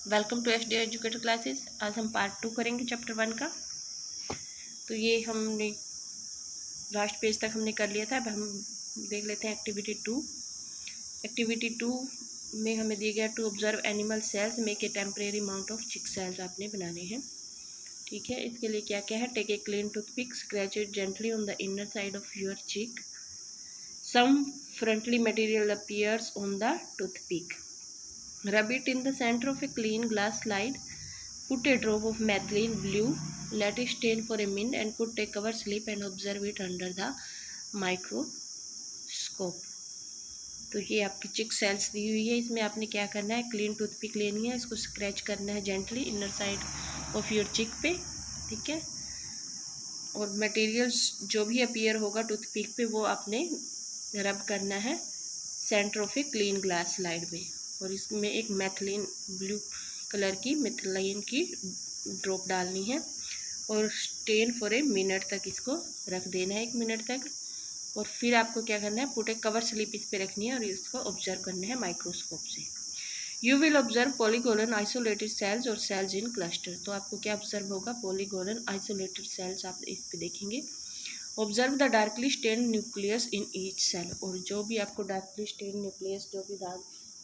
Welcome to SD educator classes. आज हम part 2 करेंगे चैप्टर 1 का। तो ये हमने लास्ट पेज तक हमने कर लिया था। अब हम देख लेते हैं एक्टिविटी 2। एक्टिविटी 2 में हमें दिया गया to observe animal cells make a temporary amount of cheek cells आपने बनाने हैं। ठीक है, इसके लिए क्या क्या है? Take a clean toothpick, scratch it gently on the inner side of your cheek, some frothy material appears on the toothpick, rub it in the center of a clean glass slide, put a drop of methylene blue, let it stain for a minute and put a cover slip and observe it under the microscope। तो ये आपकी चिक sales दी हुई है। इसमें आपने क्या करना है? क्लीन टूथपिक लेनी है, इसको स्क्रैच करना है gently inner side of your चिक पे। ठीक है, और मटेरियल्स जो भी अपीयर होगा टूथपिक पे वो आपने रब करना है centre of a clean glass slide में। और इसमें एक मैथिलीन ब्लू कलर की मिथिलीन की ड्रॉप डालनी है और स्टेन फॉर ए मिनट तक इसको रख देना है, 1 मिनट तक। और फिर आपको क्या करना है? पुट ए कवर स्लिप इस पे रखनी है और इसको ऑब्जर्व करना है माइक्रोस्कोप से। You will observe polygonal isolated cells और सेल्स इन क्लस्टर। तो आपको क्या ऑब्जर्व होगा? पॉलीगोनल आइसोलेटेड सेल्स आप इस पे देखेंगे। Observe the darkly stain nucleus in each cell. और जो भी आपको डार्कली स्टेन न्यूक्लियस जो भी दाग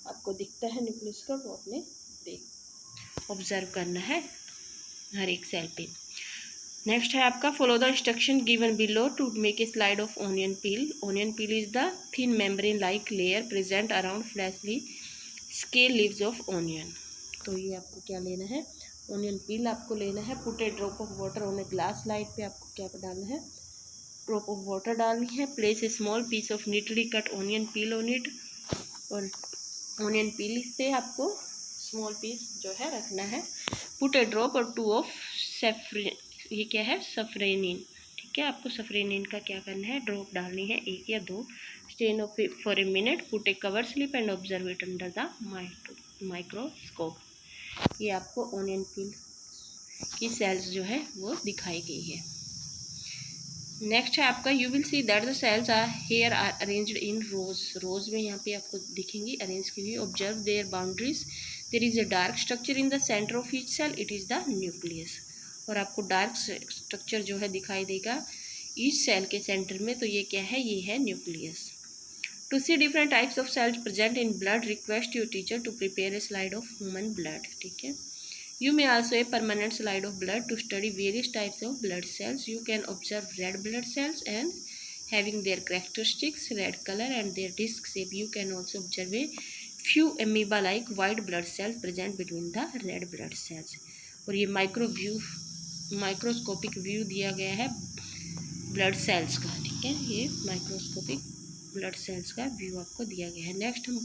आपको दिखता है न्यूक्लियस का, वो आपने ऑब्जर्व करना है हर एक सेल पे। नेक्स्ट है आपका follow the instruction given below to make a slide of onion peel. Onion peel is the thin membrane like layer present around fleshy scale leaves of onion. तो ये आपको क्या लेना है? ऑनियन पील आपको लेना है। Put A drop of water on a glass slide पे आपको क्या डालना है? ड्रॉप ऑफ वाटर डालनी है। Place a small piece of neatly cut onion peel on it. और ऑनियन पील पे आपको स्मॉल पीस जो है रखना है। पुट ए ड्रॉप और 2 ऑफ सेफ्रिन, ये क्या है? सफ्रेनिन। ठीक है, आपको सफ्रेनिन का क्या करना है? ड्रॉप डालनी है 1 या 2। Stain of for a minute, put a cover slip and observe it under the microscope. ये आपको ऑनियन पील की सेल्स जो है वो दिखाई गई है। नेक्स्ट है आपका you will see that the cells are here are arranged in rows. Rows में यहाँ पे आपको दिखेंगी अरेंज की हुई। Observe their boundaries, there is a dark structure in the centre of each cell, it is the nucleus. और आपको dark structure जो है दिखाई देगा ईच सेल के सेंटर में। तो ये क्या है? ये है nucleus. To see different types of cells present in blood, request your teacher to prepare a slide of human blood. ठीक है, you may also a permanent slide of blood to study various types of blood cells. You can observe red blood cells and having their characteristics red color and their disc shape. You can also observe a few amoeba like white blood cells present between the red blood cells. और ये microscopic view दिया गया है blood cells का। ठीक है, ये microscopic blood cells का व्यू आपको दिया गया है। नेक्स्ट हम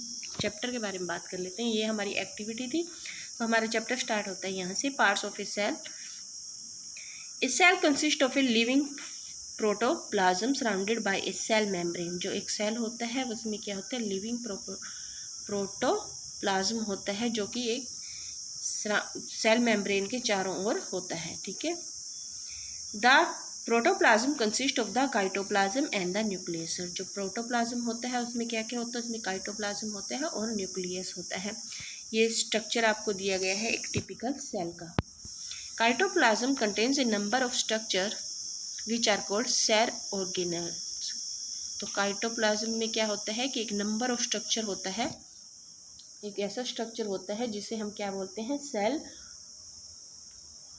चैप्टर के बारे में बात कर लेते हैं। ये हमारी एक्टिविटी थी। तो हमारा चैप्टर स्टार्ट होता है यहाँ से। Parts of a cell. A cell consist of a living protoplasm surrounded by a cell membrane. जो एक सेल होता है उसमें क्या होता है? लिविंग प्रोटोप्लाज्म होता है जो कि एक सेल मेम्ब्रेन के चारों ओर होता है। ठीक है, the protoplasm consist of the cytoplasm and the nucleus. जो प्रोटोप्लाज्म होता है उसमें क्या क्या होता है? उसमें काइटोप्लाज्म होता है और न्यूक्लियस होता है। ये स्ट्रक्चर आपको दिया गया है एक टिपिकल सेल का। Cytoplasm contains a number of structure which are called cell organelles. तो काइटोप्लाज्म में क्या होता है कि एक नंबर ऑफ स्ट्रक्चर होता है, एक ऐसा स्ट्रक्चर होता है जिसे हम क्या बोलते हैं? Cell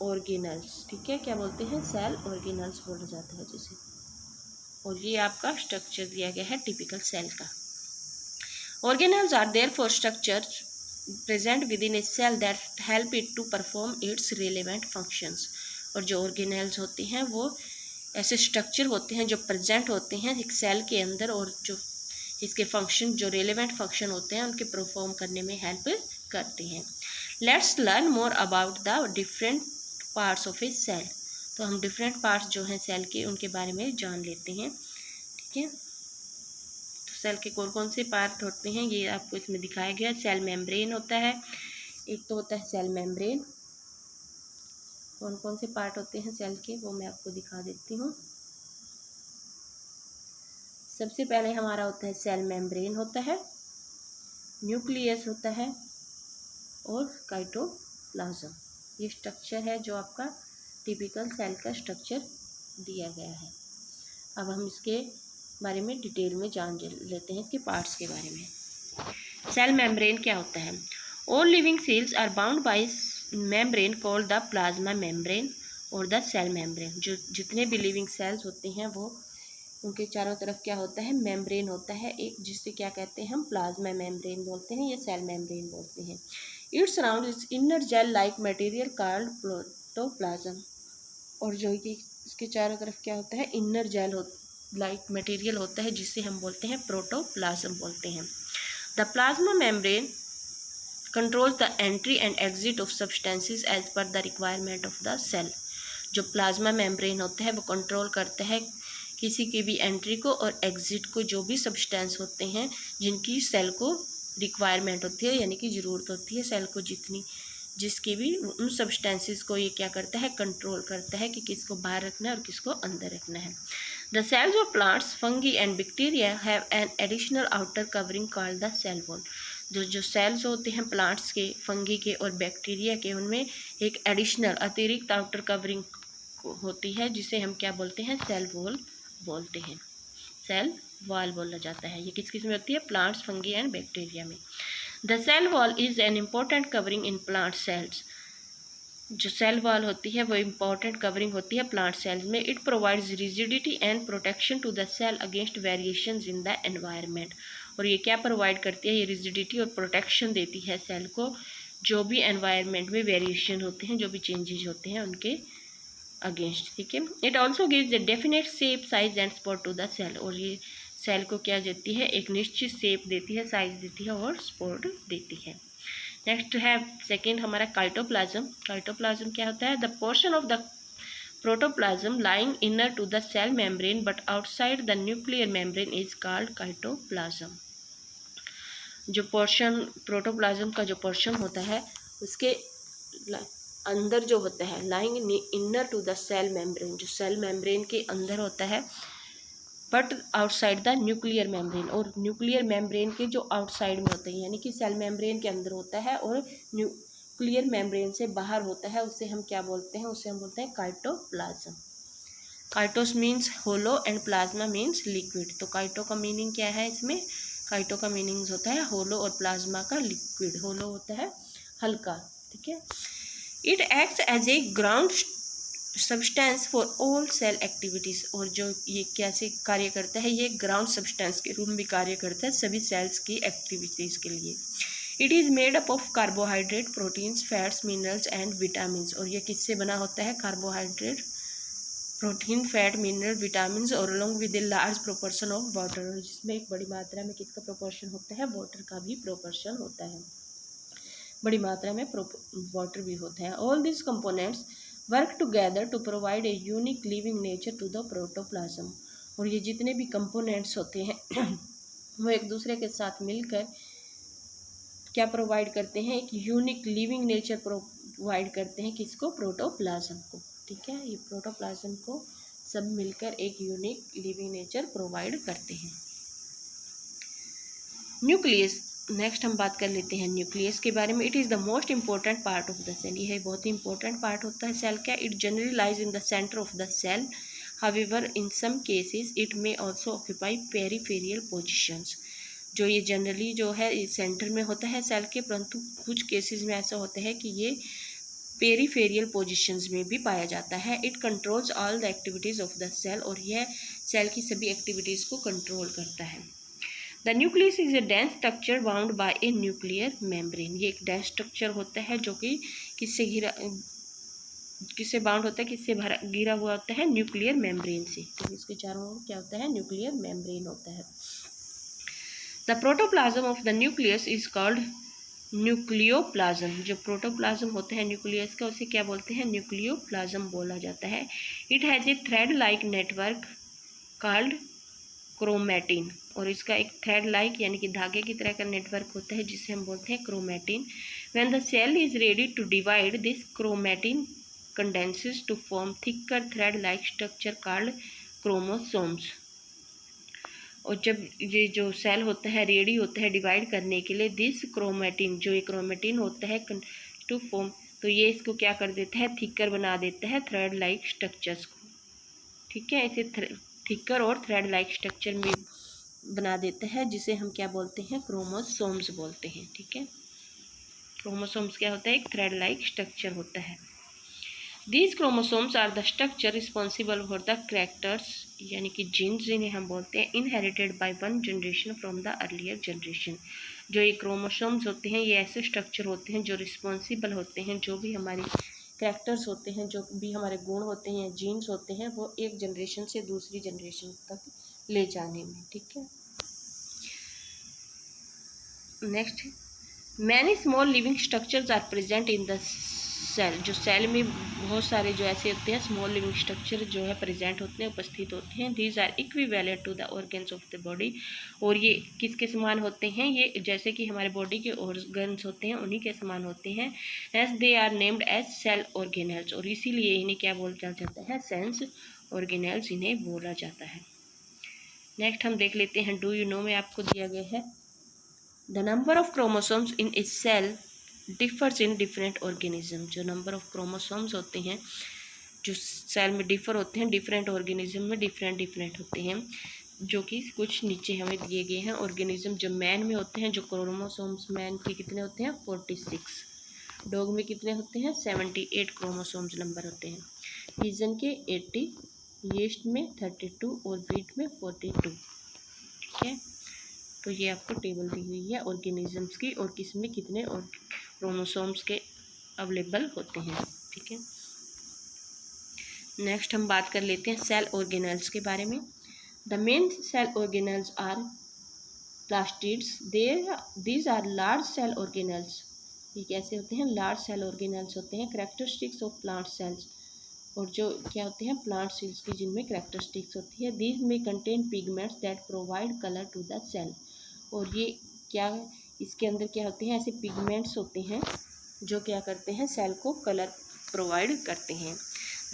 organelles. ठीक है, क्या बोलते हैं? सेल ऑर्गेनल्स बोला जाता है जिसे। और ये आपका स्ट्रक्चर दिया गया है टिपिकल सेल का। Organelles are there for structure present within a cell that help it to perform its relevant functions. और जो ऑर्गेनल्स होते हैं वो ऐसे स्ट्रक्चर होते हैं जो प्रेजेंट होते हैं एक सेल के अंदर, और जो इसके फंक्शन जो रिलेवेंट फंक्शन होते हैं उनके परफॉर्म करने में हेल्प करते हैं। Let's learn more about the different parts of a cell. तो हम डिफरेंट पार्ट्स जो हैं सेल के उनके बारे में जान लेते हैं। ठीक है, तो सेल के कौन कौन से पार्ट होते हैं ये आपको इसमें दिखाया गया। सेल मेम्ब्रेन होता है, एक तो होता है सेल मेम्ब्रेन। कौन कौन से पार्ट होते हैं सेल के वो मैं आपको दिखा देती हूँ। सबसे पहले हमारा होता है सेल मेम्ब्रेन होता है, न्यूक्लियस होता है और काइटोप्लाज्म प्रोटोप्लाज्म। ये स्ट्रक्चर है जो आपका टिपिकल सेल का स्ट्रक्चर दिया गया है। अब हम इसके बारे में डिटेल में जान लेते हैं, इसके पार्ट्स के बारे में। सेल मेम्ब्रेन क्या होता है? All living cells are bound by membrane called the plasma membrane और द सेल मेम्ब्रेन। जो जितने भी लिविंग सेल्स होते हैं वो उनके चारों तरफ क्या होता है? मेम्ब्रेन होता है एक, जिससे क्या कहते हैं हम? प्लाज्मा मेम्ब्रेन बोलते हैं या सेल मेम्ब्रेन बोलते हैं। It's around its inner gel like material called protoplasm. और जो कि इसके चारों तरफ क्या होता है? इनर जेल लाइक मटेरियल होता है, जिसे हम बोलते हैं प्रोटोप्लाज्म बोलते हैं। The plasma membrane controls the entry and exit of substances as per the requirement of the cell. जो प्लाज्मा मेम्ब्रेन होता है वो कंट्रोल करता है किसी की भी एंट्री को और एग्जिट को, जो भी सब्सटेंस होते हैं जिनकी सेल को रिक्वायरमेंट होती है, यानी कि ज़रूरत होती है सेल को जितनी, जिसकी भी, उन सब्सटेंसेस को ये क्या करता है? कंट्रोल करता है कि किसको बाहर रखना है और किसको अंदर रखना है। The cells of plants, fungi and bacteria have an additional outer covering called the cell wall. जो सेल्स होते हैं प्लांट्स के, फंगी के और बैक्टीरिया के, उनमें एक एडिशनल अतिरिक्त आउटर कवरिंग होती है जिसे हम क्या बोलते हैं? सेल वॉल बोलते हैं। सेल वॉल बोला जाता है। ये किस में होती है? प्लांट्स, फंगी एंड बैक्टीरिया में। The cell wall is an important covering in plant cells. जो सेल वॉल होती है वो इम्पोर्टेंट कवरिंग होती है प्लांट सेल्स में। It provides rigidity and protection to the cell against variations in the environment. और ये क्या प्रोवाइड करती है? ये रिजिडिटी और प्रोटेक्शन देती है सेल को, जो भी एनवायरनमेंट में वेरिएशन होते हैं, जो भी चेंजेज होते हैं उनके अगेंस्ट। ठीक है। It also gives a definite shape, size and spot to the cell. और ये सेल को क्या देती है? एक निश्चित शेप देती है, साइज देती है और स्पॉट देती है। नेक्स्ट है सेकेंड हमारा काइटोप्लाज्म। काइटोप्लाज्म क्या होता है? The portion of the protoplasm lying inner to the cell membrane but outside the nuclear membrane is called cytoplasm. जो पोर्शन प्रोटोप्लाज्म का जो पोर्शन होता है उसके अंदर जो होता है, lying inner to the cell membrane, जो सेल मेम्ब्रेन के अंदर होता है, but outside the nuclear membrane, और न्यूक्लियर मेम्ब्रेन के जो आउटसाइड में होते हैं, यानी कि सेल मेम्ब्रेन के अंदर होता है और न्यूक्लियर मेम्ब्रेन से बाहर होता है, उसे हम क्या बोलते हैं? उसे हम बोलते हैं cytoplasm. Cytos means hollow and plasma means liquid. तो काइटो का मीनिंग क्या है इसमें? काइटो का मीनिंग होता है होलो और प्लाज्मा का लिक्विड। होलो होता है हल्का। ठीक है। It acts as a ground substance for all cell activities. और जो ये कैसे कार्य करता है? ये ग्राउंड सब्सटेंस के रूप में कार्य करता है सभी सेल्स की एक्टिविटीज़ के लिए। It is made up of carbohydrate, proteins, fats, minerals and vitamins. और ये किससे बना होता है? Carbohydrate, protein, fat, mineral, vitamins और along with a large proportion of water. और जिसमें एक बड़ी मात्रा में किसका प्रोपोर्शन होता है? वाटर का भी प्रोपोर्शन होता है, बड़ी मात्रा में वाटर भी होता है। All this components work together to provide a unique living nature to the protoplasm. और ये जितने भी कंपोनेंट्स होते हैं वो एक दूसरे के साथ मिलकर क्या प्रोवाइड करते हैं? एक यूनिक लिविंग नेचर प्रोवाइड करते हैं। किसको? प्रोटोप्लाज्म को। ठीक है। ये प्रोटोप्लाज्म को सब मिलकर एक यूनिक लिविंग नेचर प्रोवाइड करते हैं। न्यूक्लियस। नेक्स्ट हम बात कर लेते हैं न्यूक्लियस के बारे में। It is the most important part of the cell. यह बहुत ही इंपॉर्टेंट पार्ट होता है सेल का। It generally lies in the centre of the cell, however in some cases it may also occupy peripheral positions. जो ये generally जो है सेंटर में होता है सेल के, परंतु कुछ केसेस में ऐसा होता है कि ये पेरीफेरियल पोजिशंस में भी पाया जाता है। It controls all the activities of the cell. और यह सेल की सभी एक्टिविटीज़ को कंट्रोल करता है। The nucleus is a dense structure bound by a nuclear membrane. ये एक डेंस स्ट्रक्चर होता है जो कि किससे बाउंड होता है? किससे घिरा हुआ होता है? न्यूक्लियर मेम्ब्रेन से। तो इसके चारों ओर क्या होता है? न्यूक्लियर मेम्ब्रेन होता है। The protoplasm of the nucleus is called nucleoplasm. जो प्रोटोप्लाज्म होता है न्यूक्लियस का, उसे क्या बोलते हैं? न्यूक्लियोप्लाज्म बोला जाता है। It has a thread like network called chromatin. और इसका एक थ्रेड लाइक यानी कि धागे की तरह का नेटवर्क होता है जिसे हम बोलते हैं chromatin. When the cell is ready to divide, this chromatin condenses to form thicker thread like structure called chromosomes. और जब ये जो सेल होता है रेडी होता है डिवाइड करने के लिए, दिस क्रोमैटिन, जो ये क्रोमैटिन होता है टू फॉर्म तो ये इसको क्या कर देता है, थिकर बना देता है थ्रेड लाइक स्ट्रक्चर्स को, ठीक है। इसे थिकर और थ्रेड लाइक स्ट्रक्चर में बना देता है, जिसे हम क्या बोलते हैं, क्रोमोसोम्स बोलते हैं, ठीक है। क्रोमोसोम्स क्या होता है, एक थ्रेड लाइक स्ट्रक्चर होता है। These chromosomes are the structure responsible for the characters, यानी कि जीन्स जिन्हें हम बोलते हैं, inherited by one generation from the earlier generation. जो ये क्रोमोसोम्स होते हैं ये ऐसे स्ट्रक्चर होते हैं जो रिस्पॉन्सिबल होते हैं, जो भी हमारी कैरेक्टर्स होते हैं, जो भी हमारे गुण होते हैं, जीन्स होते हैं, वो एक जनरेशन से दूसरी जनरेशन तक ले जाने में, ठीक है। Next, many small living structures are present in the cell. जो सेल में बहुत सारे जो ऐसे होते हैं स्मॉल लिविंग स्ट्रक्चर जो है प्रेजेंट होते हैं, उपस्थित होते हैं। These are equivalent to the organs of the body. और ये किसके समान होते हैं, ये जैसे कि हमारे बॉडी के ऑर्गन्स होते हैं उन्हीं के समान होते हैं। As they are named as cell organelles, और इसीलिए इन्हें क्या बोला जाता है, सेंस ऑर्गेनेल्स इन्हें बोला जाता है। नेक्स्ट हम देख लेते हैं डू यू नो में आपको दिया गया है, the number of chromosomes in a cell differs in different organism. जो नंबर ऑफ क्रोमोसोम्स होते हैं जो सेल में डिफर होते हैं, डिफरेंट ऑर्गेनिज्म में डिफरेंट होते हैं, जो कि कुछ नीचे हमें दिए गए हैं। ऑर्गेनिज्म जो मैन में होते हैं, जो क्रोमोसोम्स मैन के कितने होते हैं, 46। डॉग में कितने होते हैं, 78 क्रोमोसोम्स नंबर होते हैं। पिजन के 80, यीस्ट में 32 और व्हीट में 42, ठीक है। तो ये आपको टेबल दी हुई है ऑर्गेनिजम्स की, और किसमें कितने और क्रोमोसोम्स के अवेलेबल होते हैं, ठीक है। नेक्स्ट हम बात कर लेते हैं सेल ऑर्गेनल्स के बारे में। The main cell organelles are plastids, these are large cell organelles. ये कैसे होते हैं, लार्ज सेल ऑर्गेनल्स होते हैं। कैरेक्टरिस्टिक्स ऑफ प्लांट सेल्स, और जो क्या होते हैं प्लांट सेल्स की जिनमें कैरेक्टरिस्टिक्स होती है। These may contain pigments that provide colour to the cell. और ये क्या, इसके अंदर क्या होते हैं, ऐसे पिगमेंट्स होते हैं जो क्या करते हैं, सेल को कलर प्रोवाइड करते हैं।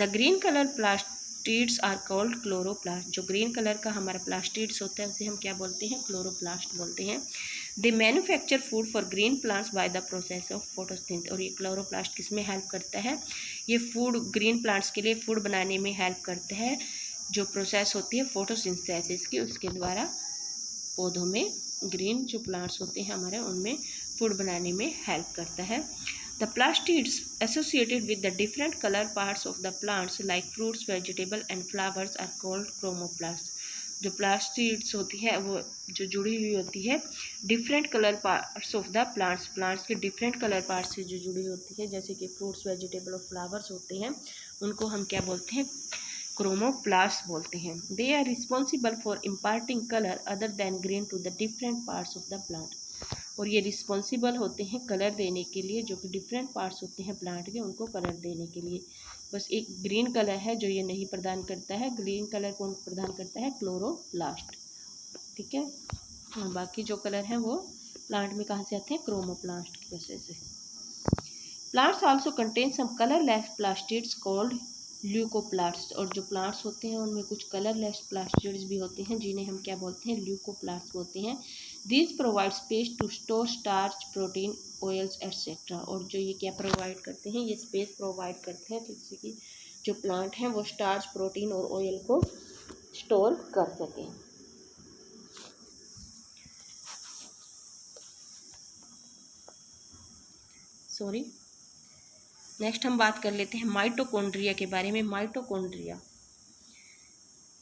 The green colour plastids are called chloroplast. जो ग्रीन कलर का हमारा प्लास्टिड्स होता है उसे हम क्या बोलते हैं, क्लोरोप्लास्ट बोलते हैं। They manufacture food for green plants by the process of photosynthesis. और ये क्लोरोप्लास्ट किस में हेल्प करता है, ये फूड ग्रीन प्लांट्स के लिए फूड बनाने में हेल्प करता है। जो प्रोसेस होती है फोटोसिंथेसिस की, उसके द्वारा पौधों में, ग्रीन जो प्लांट्स होते हैं हमारे, उनमें फूड बनाने में हेल्प करता है। The plastids associated with the different colour parts of the plants like fruits, vegetable and flowers are called chromoplast. जो प्लास्टिड्स होती है वो जो जुड़ी हुई होती है different colour parts of the plants के डिफरेंट कलर पार्ट्स से जो जुड़ी होती है, जैसे कि फ्रूट्स, वेजिटेबल और फ्लावर्स होते हैं, उनको हम क्या बोलते हैं, क्रोमोप्लास्ट बोलते हैं। They are responsible for imparting colour other than green to the different parts of the plant. और ये रिस्पॉन्सिबल होते हैं कलर देने के लिए, जो कि डिफरेंट पार्ट्स होते हैं प्लांट के, उनको कलर देने के लिए। बस एक ग्रीन कलर है जो ये नहीं प्रदान करता है। ग्रीन कलर कौन प्रदान करता है, क्लोरोप्लास्ट, ठीक है। और बाकी जो कलर हैं वो प्लांट में कहाँ से आते हैं, क्रोमोप्लास्ट की वजह से। Plants also contain some colourless plastids called leucoplast. और जो प्लांट्स होते हैं उनमें कुछ कलरलेस प्लास्टिड्स भी होते हैं, जिन्हें हम क्या बोलते हैं, ल्यूकोप्लास्ट बोलते हैं। These provide space to store starch, protein, oils etcetera. और जो ये क्या प्रोवाइड करते हैं, ये स्पेस प्रोवाइड करते हैं जिससे कि जो प्लांट हैं वो स्टार्च, प्रोटीन और ऑयल को स्टोर कर सकें। नेक्स्ट हम बात कर लेते हैं माइटोकॉन्ड्रिया के बारे में। Mitochondria,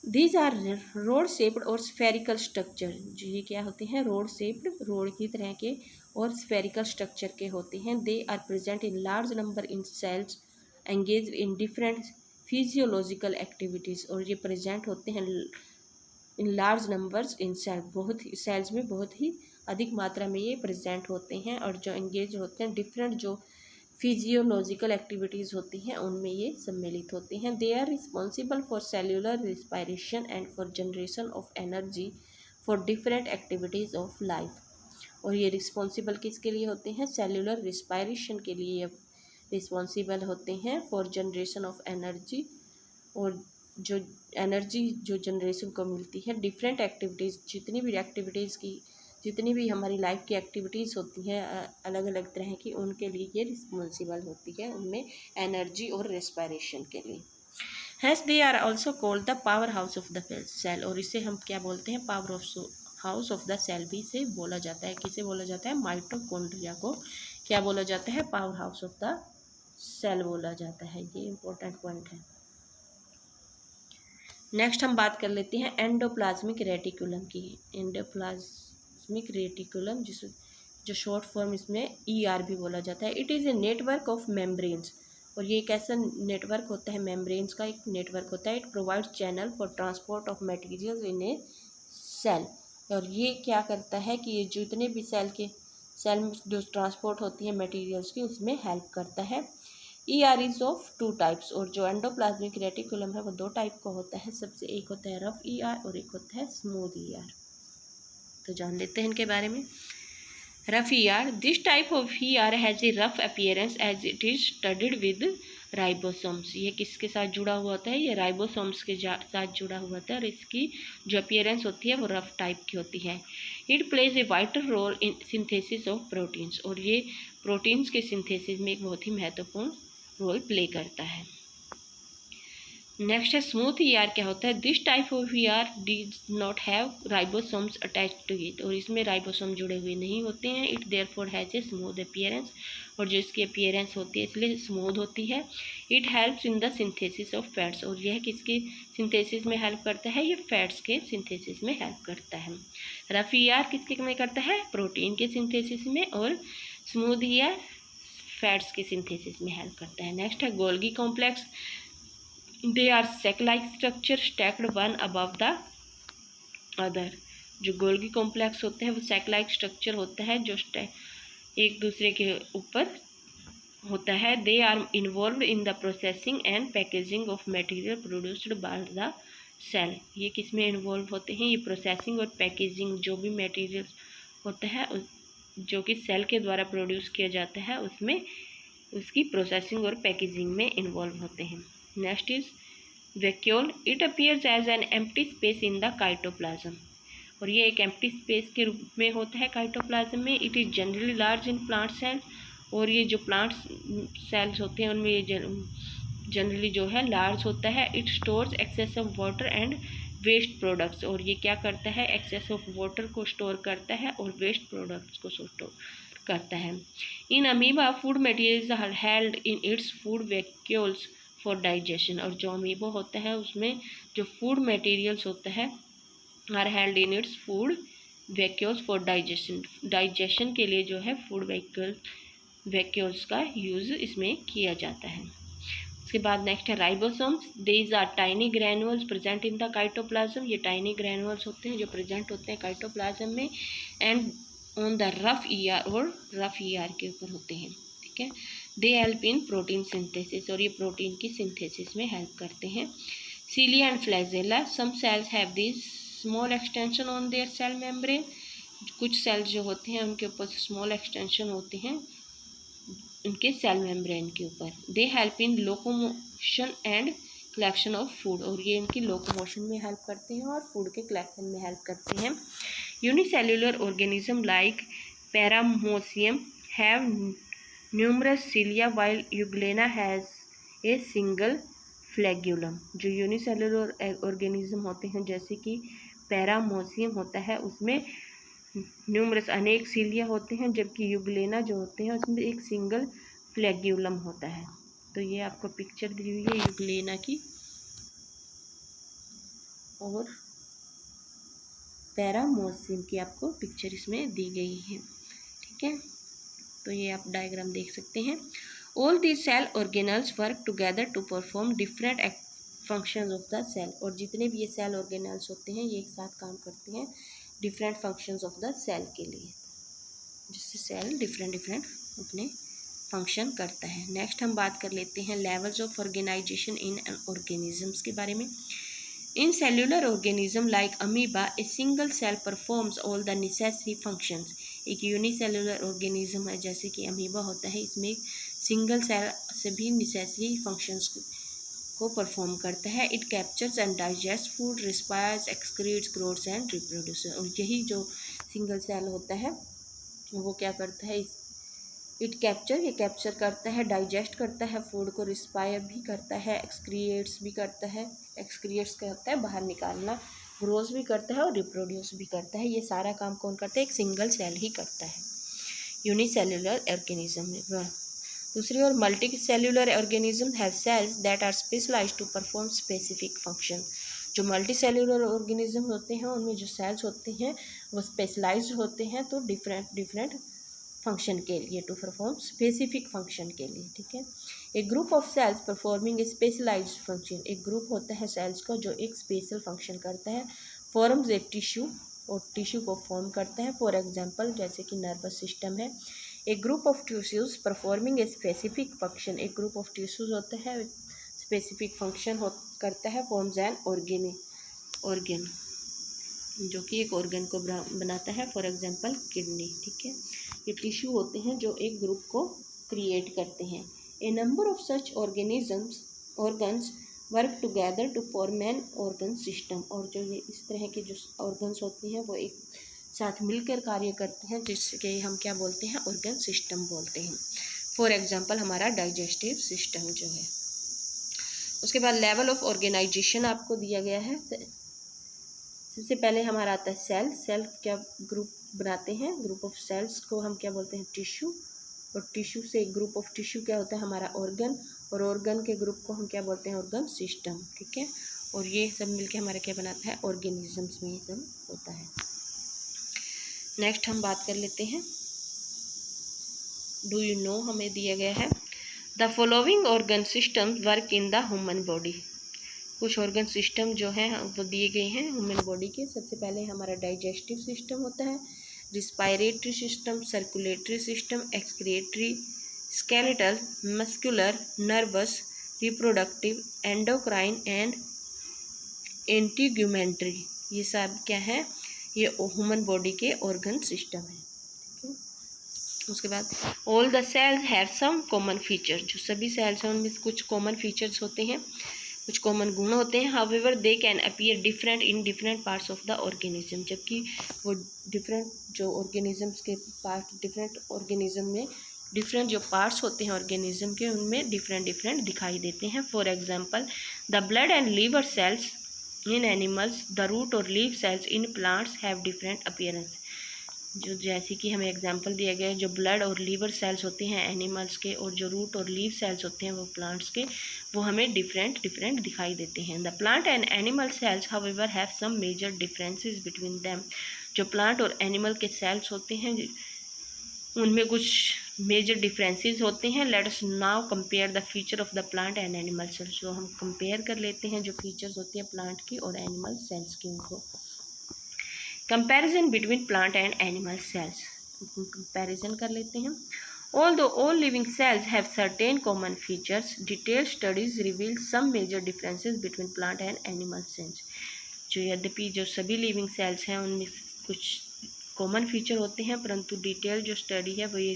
these are rod shaped और स्फेरिकल स्ट्रक्चर। जो ये क्या होते हैं, रोड शेप्ड, रोड की तरह के, और स्फेरिकल स्ट्रक्चर के होते हैं। They are present in large number in cells engage in different physiological activities. और ये प्रेजेंट होते हैं in large numbers in cell, बहुत ही सेल्स में बहुत ही अधिक मात्रा में ये प्रेजेंट होते हैं, और जो एंगेज होते हैं डिफरेंट जो फिजियोलॉजिकल एक्टिविटीज़ होती हैं उनमें ये सम्मिलित होते हैं। They are responsible for cellular respiration and for generation of energy for different activities of life. और ये रिस्पॉन्सिबल किसके लिए होते हैं, सेल्यूलर रिस्पायरेशन के लिए ये रिस्पॉन्सिबल होते हैं, फॉर जनरेशन ऑफ एनर्जी, और जो एनर्जी जो जनरेशन को मिलती है, डिफरेंट एक्टिविटीज़, जितनी भी एक्टिविटीज़ की जितनी भी हमारी लाइफ की एक्टिविटीज़ होती हैं अलग अलग तरह की, उनके लिए ये रिस्पॉन्सिबल होती है, उनमें एनर्जी और रेस्पिरेशन के लिए। Hence they are also called the power house of the cell, और इसे हम क्या बोलते हैं, power of house of the cell भी से बोला जाता है। किसे बोला जाता है, माइटोकॉन्ड्रिया को क्या बोला जाता है, power house of the cell बोला जाता है। ये इंपॉर्टेंट पॉइंट है। नेक्स्ट हम बात कर लेते हैं एंडोप्लाज्मिक रेटिकुलम की। एंडोप्लाज्मिक रेटिकुलम जो शॉर्ट फॉर्म इसमें ER भी बोला जाता है। It is a network of membranes, और ये एक ऐसा नेटवर्क होता है, मेम्ब्रेन्स का एक नेटवर्क होता है। It provides channel for transport of materials in a cell, और ये क्या करता है कि ये जितने भी सेल में जो ट्रांसपोर्ट होती है मटेरियल्स की, उसमें हेल्प करता है। ER इज ऑफ 2 टाइप्स, और जो एंडोप्लाज्मिक रेटिकुलम है वो 2 टाइप का होता है। सबसे एक होता है रफ ER और एक होता है स्मूथ ER। तो जान लेते हैं इनके बारे में। Rough ER, this type of ER has a rough appearance as it is studied with ribosomes. ये किसके साथ जुड़ा हुआ होता है, ये राइबोसोम्स के साथ जुड़ा हुआ होता है, और इसकी जो अपीयरेंस होती है वो रफ टाइप की होती है। It plays a vital role in synthesis of proteins, और ये प्रोटीन्स के सिंथेसिस में एक बहुत ही महत्वपूर्ण रोल प्ले करता है। नेक्स्ट है स्मूथ ER। क्या होता है, this type of ER does not have ribosomes attached to it, और इसमें राइबोसोम जुड़े हुए नहीं होते हैं। It therefore has a smooth appearance, और जो इसकी अपीयरेंस होती है इसलिए स्मूथ होती है। It helps in the synthesis of fats, और यह किसकी सिंथेसिस में हेल्प करता है, ये फैट्स के सिंथेसिस में हेल्प करता है। रफ ER किसके में करता है, प्रोटीन के सिंथेसिस में, और स्मूथ ER फैट्स के सिंथेसिस में हेल्प करता है। नेक्स्ट है Golgi complex. They are sac like structure stacked one above the other. जो गोल्गी कॉम्प्लेक्स होते हैं वो सेक लाइक स्ट्रक्चर होता है जो एक दूसरे के ऊपर होता है। They are involve in the processing and packaging of material produced by the cell. ये किस में इन्वॉल्व होते हैं, ये प्रोसेसिंग और पैकेजिंग, जो भी मटेरियल होता है जो कि सेल के द्वारा प्रोड्यूस किया जाता है उसमें उसकी प्रोसेसिंग और पैकेजिंग में इन्वॉल्व होते हैं। Next is vacuole. It appears as an empty space in the cytoplasm, और ये एक एम्प्टी स्पेस के रूप में होता है काइटोप्लाज्म में। It is generally large in plant sales, और ये जो प्लांट सेल्स होते हैं उनमें ये जनरली जो है लार्ज होता है। It stores excess of water and waste products, और ये क्या करता है, एक्सेस ऑफ वाटर को स्टोर करता है और वेस्ट प्रोडक्ट्स को स्टोर करता है। In amoeba food materials are held in its food vacuoles for digestion, और जो अमीबा होता है उसमें जो फूड मटेरियल्स होता है are held in its food vacuoles for digestion. Digestion के लिए जो है फूड वैक्यूल्स का यूज़ इसमें किया जाता है। उसके बाद नेक्स्ट है ribosomes. These are tiny granules present in the cytoplasm. ये टाइनी ग्रैनुअल्स होते हैं जो प्रेजेंट होते हैं काइटोप्लाज्म में, and on the rough ER और रफ ER के ऊपर होते हैं। ठीक है, they help in protein synthesis, और ये प्रोटीन की सिंथेसिस में हेल्प करते हैं। Cilia and flagella. Some cells have this small extension on their cell membrane. कुछ सेल्स जो होते हैं उनके ऊपर स्मॉल एक्सटेंशन होते हैं उनके सेल मेम्ब्रेन के ऊपर। They help in locomotion and collection of food, और ये इनकी लोकोमोशन में हेल्प करते हैं और फूड के कलेक्शन में हेल्प करते हैं। Unicellular organism like paramecium have numerous cilia while euglena has a single flagellum। जो यूनिसेल्युलर ऑर्गेनिज्म होते हैं जैसे कि पैरामोसियम होता है उसमें न्यूमरस अनेक सीलिया होते हैं, जबकि यूग्लेना जो होते हैं उसमें एक सिंगल फ्लैग्यूलम होता है। तो ये आपको पिक्चर दी हुई है यूग्लेना की और पैरामोसियम की, आपको पिक्चर इसमें दी गई है। ठीक है, तो ये आप डायग्राम देख सकते हैं। All these cell organelles work together to perform different functions of the cell, और जितने भी ये सेल ऑर्गेनल्स होते हैं ये एक साथ काम करते हैं different functions of the cell के लिए, जिससे सेल डिफरेंट अपने फंक्शन करता है। नेक्स्ट हम बात कर लेते हैं levels of organisation in organisms के बारे में। Unicellular organism like amoeba a single cell performs all the necessary functions. एक यूनिसेल्युलर ऑर्गेनिज्म है जैसे कि अमीबा होता है, इसमें एक सिंगल सेल सभी नेसेसरी फंक्शंस को परफॉर्म करता है। It captures and digest food, respires, excretes, growths and reproduce, और यही जो सिंगल सेल होता है वो क्या करता है, ये कैप्चर करता है, डाइजेस्ट करता है फूड को, रिस्पायर भी करता है, एक्सक्रिएट्स भी करता है, एक्सक्रिएट्स करता है बाहर निकालना, ग्रोज भी करता है और रिप्रोड्यूस भी करता है। ये सारा काम कौन करता है, एक सिंगल सेल ही करता है यूनिसेल्युलर ऑर्गेनिज्म में। दूसरी ओर multicellular organism have cells that are specialised to perform specific function. जो मल्टी सेल्युलर ऑर्गेनिज्म होते हैं उनमें जो सेल्स होते हैं वो स्पेशलाइज्ड होते हैं, तो डिफरेंट फंक्शन के लिए, टू परफॉर्म स्पेसिफिक फंक्शन के लिए, ठीक है। एक group of cells performing a specialised function, एक ग्रुप होता है सेल्स का जो एक स्पेशल फंक्शन करता है, फॉर्म्स ए टिश्यू, और टिश्यू को फॉर्म करता है। फॉर एग्जांपल जैसे कि नर्वस सिस्टम है। एक group of tissues performing a specific function, एक ग्रुप ऑफ टिश्यूज होता है स्पेसिफिक फंक्शन करता है, फॉर्म्स एन ऑर्गन, जो कि एक ऑर्गन को बनाता है, फॉर एग्जांपल किडनी, ठीक है। ये टिश्यू होते हैं जो एक ग्रुप को क्रिएट करते हैं। A number of such organs work together to form an organ system, और जो ये इस तरह के जो ऑर्गन्स होते हैं वो एक साथ मिलकर कार्य करते हैं, जिसके हम क्या बोलते हैं, ऑर्गन सिस्टम बोलते हैं। फॉर एग्जांपल हमारा डाइजेस्टिव सिस्टम जो है। उसके बाद लेवल ऑफ ऑर्गेनाइजेशन आपको दिया गया है। सबसे पहले हमारा आता है सेल क्या ग्रुप बनाते हैं, ग्रुप ऑफ सेल्स को हम क्या बोलते हैं, टिश्यू, और टिश्यू से एक ग्रुप ऑफ टिश्यू क्या होता है, हमारा ऑर्गन, और ऑर्गन के ग्रुप को हम क्या बोलते हैं, ऑर्गन सिस्टम, ठीक है। और ये सब मिलके हमारा क्या बनाता है, ऑर्गेनिजम्स में ये सब होता है। नेक्स्ट हम बात कर लेते हैं, डू यू नो हमें दिया गया है, the following organ system work in the human body. कुछ ऑर्गन सिस्टम जो हैं वो दिए गए हैं ह्यूमन बॉडी के। सबसे पहले हमारा डाइजेस्टिव सिस्टम होता है, respiratory system, circulatory system, excretory, skeletal, muscular, nervous, reproductive, endocrine and integumentary. ये सब क्या है, ये ह्यूमन बॉडी के ऑर्गन सिस्टम है। उसके बाद all the cells have some common feature, जो सभी सेल्स हैं उनमें कुछ कॉमन फीचर्स होते हैं, कुछ कॉमन गुण होते हैं। However they can appear different in different parts of the organism, जबकि वो डिफरेंट जो ऑर्गेनिजम्स के पार्ट, डिफरेंट ऑर्गेनिज्म में डिफरेंट जो पार्ट्स होते हैं ऑर्गेनिज्म के उनमें डिफरेंट दिखाई देते हैं। For example the blood and liver cells in animals, the root और leaf cells in plants have different appearance. जो जैसे कि हमें एग्जांपल दिया गया है, जो ब्लड और लीवर सेल्स होते हैं एनिमल्स के, और जो रूट और लीव सेल्स होते हैं वो प्लांट्स के, वो हमें डिफरेंट दिखाई देते हैं। The plant and animal cells however have some major differences between them. जो प्लांट और एनिमल के सेल्स होते हैं उनमें कुछ मेजर डिफरेंसेस होते हैं। Let us now compare the feature of the plant and animal cells. जो हम कंपेयर कर लेते हैं जो फीचर्स होती है प्लांट की और एनिमल सेल्स की, उनको comparison between plant and animal sales, comparison कर लेते हैं। Although all living cells have certain common features, detailed studies reveal some major differences between plant and animal cells. जो यद्यपि जो सभी लिविंग सेल्स हैं उनमें कुछ कॉमन फीचर होते हैं, परंतु डिटेल जो स्टडी है वो ये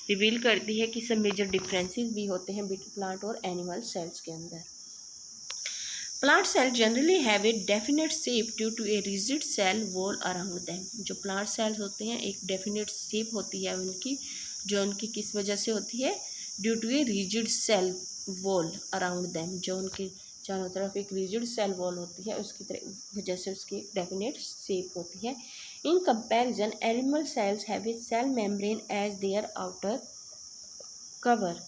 रिवील करती है कि सब मेजर डिफरेंसेस भी होते हैं प्लांट और एनिमल सेल्स के अंदर। Plant cell generally have a definite shape due to a rigid cell wall around them. जो प्लांट सेल्स होते हैं एक डेफिनेट शेप होती है उनकी, जो उनकी किस वजह से होती है, due to a rigid cell wall around them. जो उनके चारों तरफ एक रिजिड सेल वॉल होती है उसकी वजह से उसकी डेफिनेट शेप होती है। In comparison animal cells have a cell membrane as their outer cover.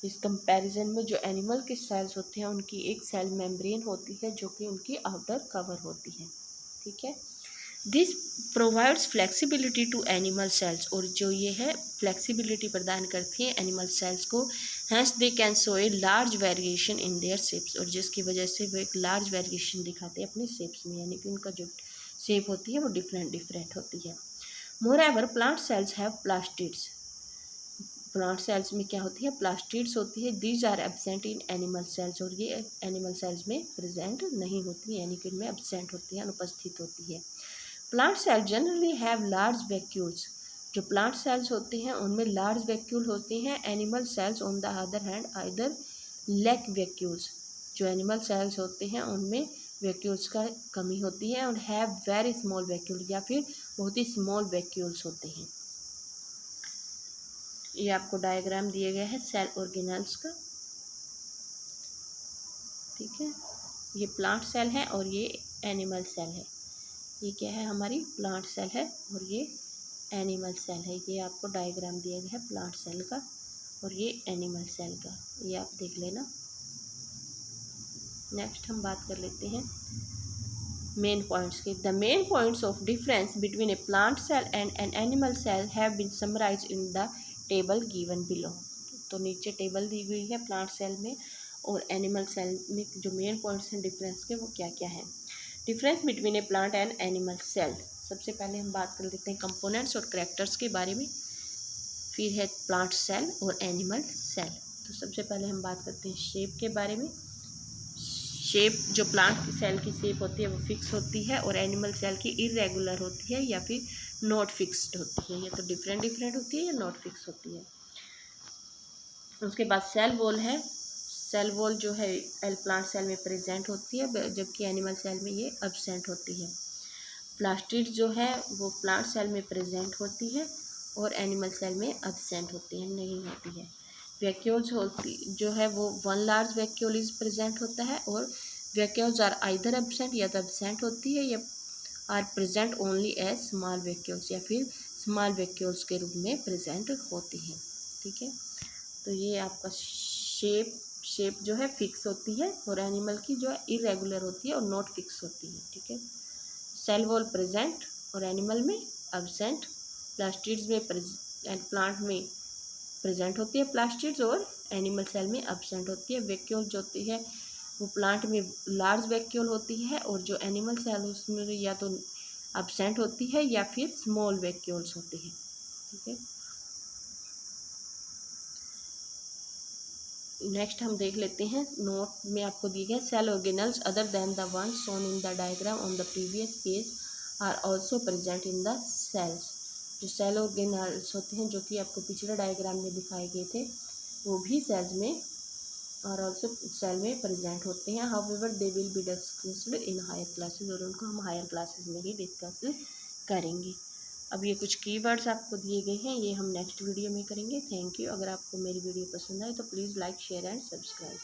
इस कंपैरिजन में जो एनिमल के सेल्स होते हैं उनकी एक सेल मेम्ब्रेन होती है जो कि उनकी आउटर कवर होती है, ठीक है। This provides flexibility to animal cells, और जो ये है फ्लेक्सिबिलिटी प्रदान करती है एनिमल सेल्स को। Hence they can show a large variation in their shapes, और जिसकी वजह से वो एक लार्ज वेरिएशन दिखाते हैं अपने शेप्स में, यानी कि उनका जो शेप होती है वो डिफरेंट होती है। Moreover plant cells have plastids. Plant cells में क्या होती है, प्लास्टिड्स होती है। These are absent in animal cells, और ये एनिमल सेल्स में प्रेजेंट नहीं होती, यानी कि इनमें एब्सेंट होती है, अनुपस्थित होती है। Plant cell generally have large vacuoles. जो प्लांट सेल्स होते हैं उनमें लार्ज वैक्यूल होते हैं। Animal cells on the other hand either lack vacuoles. जो एनिमल सेल्स होते हैं उनमें वैक्यूल्स का कमी होती है, और हैव वेरी स्मॉल वैक्यूल, या फिर बहुत ही स्मॉल वैक्यूल्स होते हैं। ये आपको डायग्राम दिया गया है सेल ऑर्गेनेल्स का, ठीक है। ये प्लांट सेल है और ये एनिमल सेल है। ये क्या है, हमारी प्लांट सेल है और ये एनिमल सेल है। ये आपको डायग्राम दिया गया है प्लांट सेल का और ये एनिमल सेल का, ये आप देख लेना। नेक्स्ट हम बात कर लेते हैं मेन पॉइंट्स की। The main points of difference between a plant cell and an animal cell have been summarised in the table given below. तो नीचे टेबल दी हुई है प्लांट सेल में और एनिमल सेल में जो मेन पॉइंट्स हैं डिफरेंस के, वो क्या क्या हैं। Difference between a plant and animal cell. सबसे पहले हम बात कर लेते हैं कंपोनेंट्स और करैक्टर्स के बारे में, फिर है प्लांट सेल और एनिमल सेल। तो सबसे पहले हम बात करते हैं शेप के बारे में। शेप, जो प्लांट की सेल की शेप होती है वो फिक्स होती है, और एनिमल सेल की इरेगुलर होती है या फिर नॉट फिक्स्ड होती है। ये तो डिफरेंट डिफरेंट होती है या नॉट फिक्स होती है। उसके बाद सेल वॉल है। सेल वॉल जो है प्लांट सेल में प्रेजेंट होती है, जबकि एनिमल सेल में ये एब्सेंट होती है। प्लास्टिड जो है वो प्लांट सेल में प्रेजेंट होती है और एनिमल सेल में एब्सेंट होती है, नहीं होती है। वैक्यूल्स होती जो है वो one large vacuole is present होता है, और वैक्यूल्स आर आइदर एब्सेंट, या तो एब्सेंट होती है, या are present only as small vacuoles, या फिर स्मॉल वैक्यूल्स के रूप में प्रेजेंट होती है, ठीक है। तो ये आपका शेप जो है फिक्स होती है, और एनिमल की जो है इरेगुलर होती है और नॉट फिक्स होती है, ठीक है। सेल वॉल प्रेजेंट और एनिमल में एब्सेंट। प्लास्टिड्स में एंड प्लांट में प्रेजेंट होती है प्लास्टिड्स, और एनिमल सेल में एब्सेंट होती है। वैक्यूल जो होती है वो प्लांट में लार्ज वैक्यूल होती है, और जो एनिमल सेल उसमें या तो एब्सेंट होती है या फिर स्मॉल वैक्यूल्स होती है, ठीक है। नेक्स्ट हम देख लेते हैं, नोट में आपको दिए गए cell organelles other than the one shown in the diagram on the previous page are also present in the cells. जो सेल ऑर्गेनल्स होते हैं जो कि आपको पिछले डायग्राम में दिखाए गए थे, वो भी सेल्स में और ऑल्सो सेल में प्रेजेंट होते हैं। However they will be discussed in higher classes, और उनको हम हायर क्लासेस में ही डिस्कस करेंगे। अब ये कुछ कीवर्ड्स आपको दिए गए हैं, ये हम नेक्स्ट वीडियो में करेंगे। Thank you. अगर आपको मेरी वीडियो पसंद आए तो please like, share and subscribe.